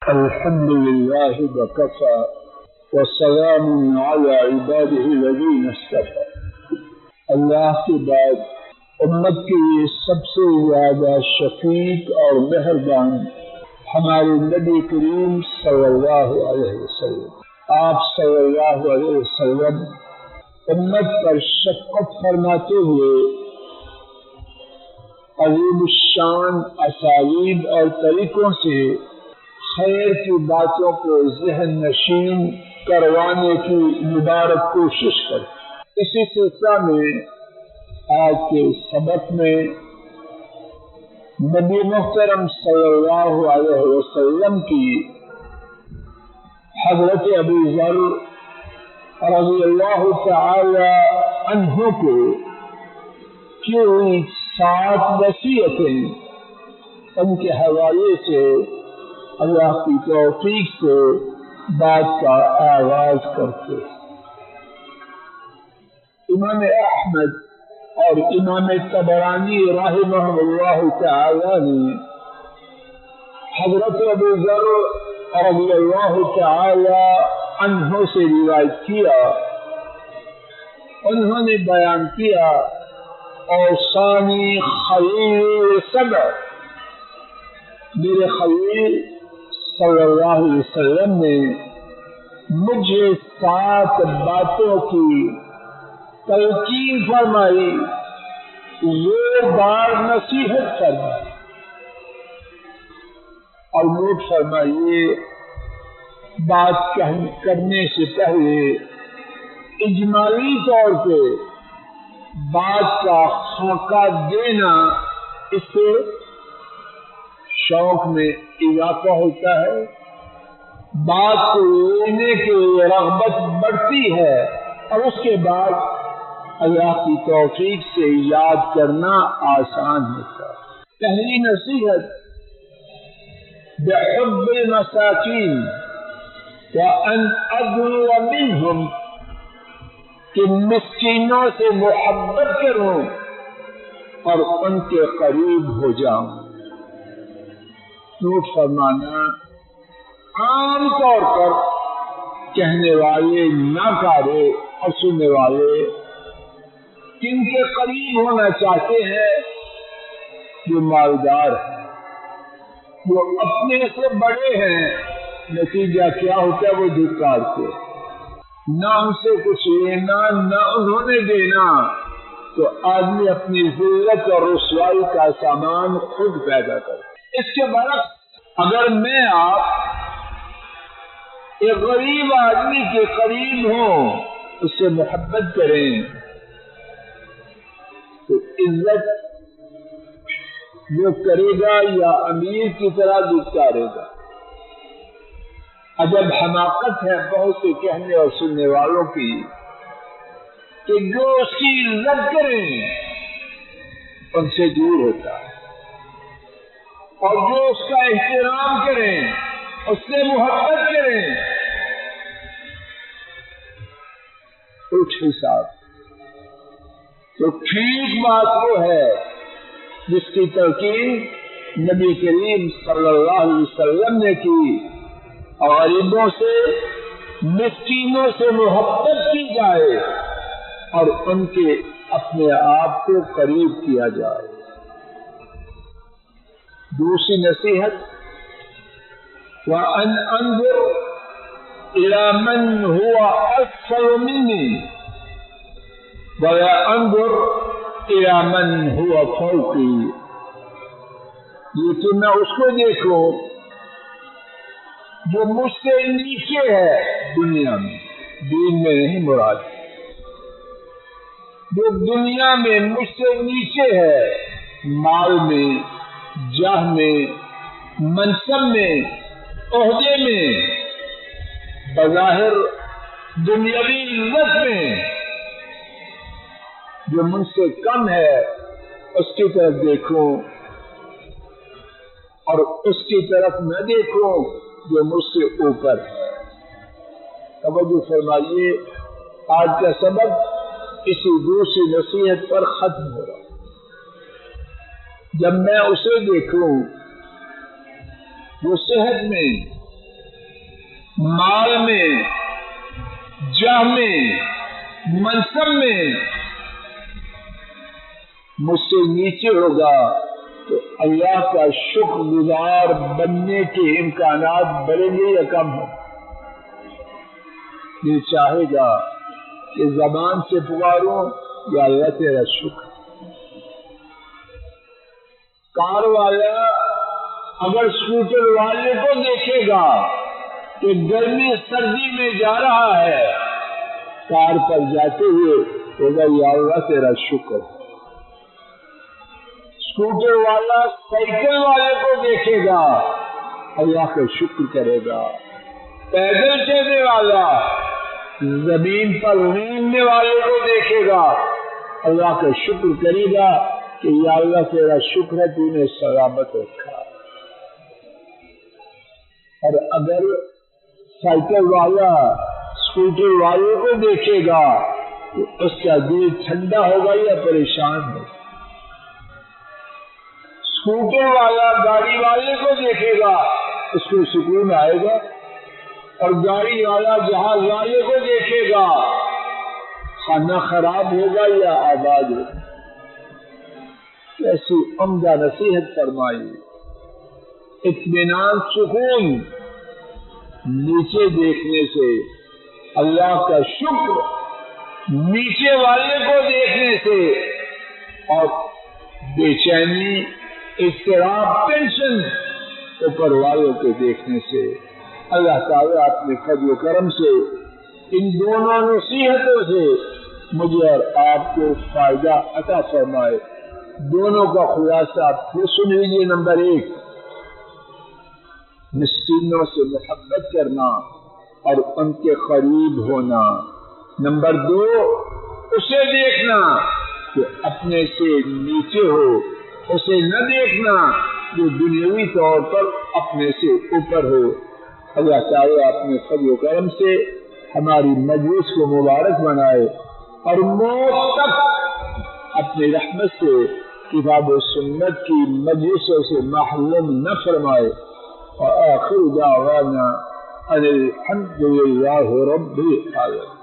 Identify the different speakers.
Speaker 1: الحمد لله وكفى والسلام على عباده الذين اصطفى. اللہ کے بعد امت کے لیے سب سے زیادہ شفیق اور مہربان ہمارے نبی کریم صلی اللہ علیہ وسلم. آپ صلی اللہ علیہ وسلم امت پر شفقت فرماتے ہوئے عظیم الشان اسالیب اور طریقوں سے خیر کی باتوں کو ذہن نشین کروانے کی مبارک کوشش کریں. اسی سلسلہ میں آج کے سبق میں نبی محترم صلی اللہ علیہ وسلم کی حضرت ابو ذر رضی اللہ تعالی عنہ کو کی ہوئی 7 وصیتیں ان کے حوالے سے اللہ کی توفیق سے بات کا آغاز کرتے. امام احمد اور امام طبرانی رحمہ اللہ تعالی نے حضرت ابو ذر رضی اللہ تعالی عنہ سے روایت کیا. انہوں نے بیان کیا اوصانی خلیل سبع، میرے خلیل صلی اللہ علیہ وسلم نے مجھے 7 باتوں کی تلقین فرمائی، زوردار نصیحت فرمائی. اور نوٹ فرمائیے بات کرنے سے پہلے اجمالی طور پہ بات کا خاکہ دینا، اس سے شوق میں اضافہ ہوتا ہے، بات کو لینے کے لیے رغبت بڑھتی ہے، اور اس کے بعد اللہ کی توفیق سے یاد کرنا آسان ہوتا ہے. پہلی نصیحت بحب المساکین وان ادنو منہم، کہ مسکینوں سے محبت کروں اور ان کے قریب ہو جاؤں. نوٹ فرمانا، عام طور پر کہنے والے ناکارے اور سننے والے کن کے قریب ہونا چاہتے ہیں؟ جو مالدار ہیں، جو اپنے سے بڑے ہیں. نتیجہ کیا ہوتا ہے؟ وہ دھکارتے، نہ ان سے کچھ لینا نہ انہوں نے دینا، تو آدمی اپنی ذلت اور رسوائی کا سامان خود پیدا کرے. اس کے برعکس اگر میں آپ ایک غریب آدمی کے قریب ہوں، اس سے محبت کریں، تو عزت وہ کرے گا یا امیر کی طرح دکھارے گا. عجب حماقت ہے بہت سے کہنے اور سننے والوں کی کہ جو اس کی عزت کریں ان سے دور ہوتا ہے، اور جو اس کا احترام کریں، اس سے محبت کریں. کچھ حساب تو ٹھیک بات وہ ہے جس کی تلقین نبی کریم صلی اللہ علیہ وسلم نے کی. غریبوں سے، مسکینوں سے محبت کی جائے اور ان کے اپنے آپ کو قریب کیا جائے. دوسری نصیحت وَأَنْ أَنظُرْ إِلَى مَنْ هُوَ أَسْفَلُ مِنِّي وَلَا أَنظُرْ إِلَى مَنْ هُوَ فَوْقِي. یہ کہ میں اس کو دیکھوں جو مجھ سے نیچے ہے دنیا میں، دین میں نہیں مراد، جو دنیا میں مجھ سے نیچے ہے، مال میں، جاہ میں، منصب میں، عہدے میں، بظاہر دنیاوی عزت میں، جو مجھ سے کم ہے اس کی طرف دیکھوں اور اس کی طرف نہ دیکھوں جو مجھ سے اوپر ہے. توجہ فرمائیے، آج کا سبق اسی دوسری نصیحت پر ختم ہو رہا ہے. جب میں اسے دیکھوں وہ صحت میں، مال میں، جاہ میں، منصب میں مجھ سے نیچے ہوگا تو اللہ کا شکر گزار بننے کے امکانات بڑھیں گے یا کم ہوں؟ یہ چاہے گا کہ زبان سے پکاروں یا اللہ تیرا شکر۔ کار والا اگر اسکوٹر والے کو دیکھے گا کہ گرمی سردی میں جا رہا ہے، کار پر جاتے ہوئے ہوگا یا اللہ تیرا شکر۔ اسکوٹر والا سائیکل والے کو دیکھے گا، اللہ کا شکر کرے گا۔ پیدل چلنے والا زمین پر رینگنے والے کو دیکھے گا، اللہ کا شکر کرے گا کہ یا اللہ تیرا شکر ہے تو نے سلامت رکھا۔ اور اگر سائیکل والا اسکوٹر والے کو دیکھے گا تو اس کا دل ٹھنڈا ہوگا یا پریشان ہوگا؟ اسکوٹر والا گاڑی والے کو دیکھے گا، اس کو سکون آئے گا، اور گاڑی والا جہاز والے کو دیکھے گا، کھانا خراب ہوگا یا آباد ہوگا؟ ایسی عمدہ نصیحت فرمائی۔ اطمینان، سکون نیچے دیکھنے سے، اللہ کا شکر نیچے والے کو دیکھنے سے، اور بے چینی، اضطراب، ٹینشن اوپر والوں کو دیکھنے سے۔ اللہ تعالیٰ اپنے فضل و کرم سے ان دونوں نصیحتوں سے مجھے اور آپ کو فائدہ عطا فرمائے۔ دونوں کا خلاصہ پھر سن لیجیے۔ نمبر 1، مسکینوں سے محبت کرنا اور ان کے قریب ہونا۔ نمبر 2، اسے دیکھنا کہ اپنے سے نیچے ہو، اسے نہ دیکھنا جو دنیاوی طور پر اپنے سے اوپر ہو۔ اللہ تعالیٰ اپنے فضل و کرم سے ہماری مجلس کو مبارک بنائے اور موت تک اپنی رحمت سے کتاب و سنت کی مجلسوں سے محروم نہ فرمائے۔ وآخر دعوانا ان الحمد للہ رب العالمین۔